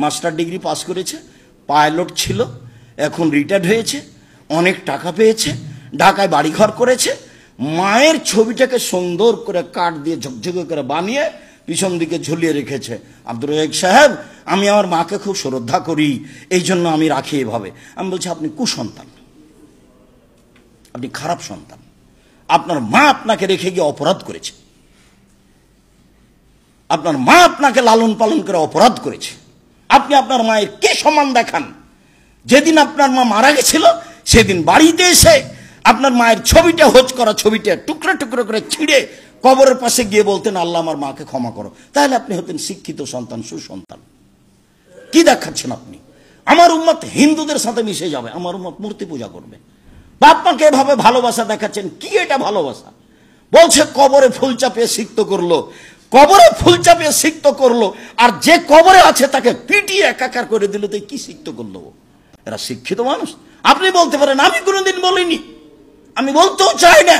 Master degree pass করেছে, pilot ছিল, এখন রিটায়ার্ড হয়েছে, অনেক টাকা পেয়েছে, ঢাকায় বাড়িঘর করেছে। মায়ের ছবিটাকে সুন্দর করে কাঠ দিয়ে ঝকঝকে করে বানিয়ে পিছন দিকে ঝুলিয়ে রেখেছে। আব্দুর রাজ্জাক সাহেব, আমি আমার মাকে খুব শ্রদ্ধা করি, এই জন্য আমি রাখি এভাবে। আমি বলছি, আপনি কুসন্তান, আপনি খারাপ সন্তান। আপনার মা আপনাকে রেখে গিয়ে অপরাধ করেছে, আপনার মা আপনাকে লালন পালন করে অপরাধ করেছে। আপনি আপনার মায়ের কে সম্মান দেখান? যেদিন আপনার মা মারা গেছিল সেদিন বাড়িতে এসে আপনার মায়ের ছবিটা, হোজ করা ছবিটা টুকরো টুকরো করে ছিঁড়ে কবরের পাশে গিয়ে বলতেন, আল্লাহ আমার মাকে ক্ষমা করো। তাহলে আপনি হতেন শিক্ষিত সন্তান, সুসন্তান। কি দেখাচ্ছেন আপনি? আমার উম্মত হিন্দুদের সাথে মিশে যাবে, আমার উম্মত মূর্তি পূজা করবে। বাপ মাকে এভাবে ভালোবাসা দেখাচ্ছেন, কি এটা ভালোবাসা? বলছে কবরে ফুল চাপিয়ে সিক্ত করলো, কবরে ফুল চাপিয়ে সিক্ত করলো, আর যে কবরে আছে তাকে পিটিয়ে একাকার করে দিল, তো কি সিক্ত করলো? এরা শিক্ষিত মানুষ? আপনি বলতে পারেন, আমি কোনোদিন বলিনি, আমি বলতেও চাই না।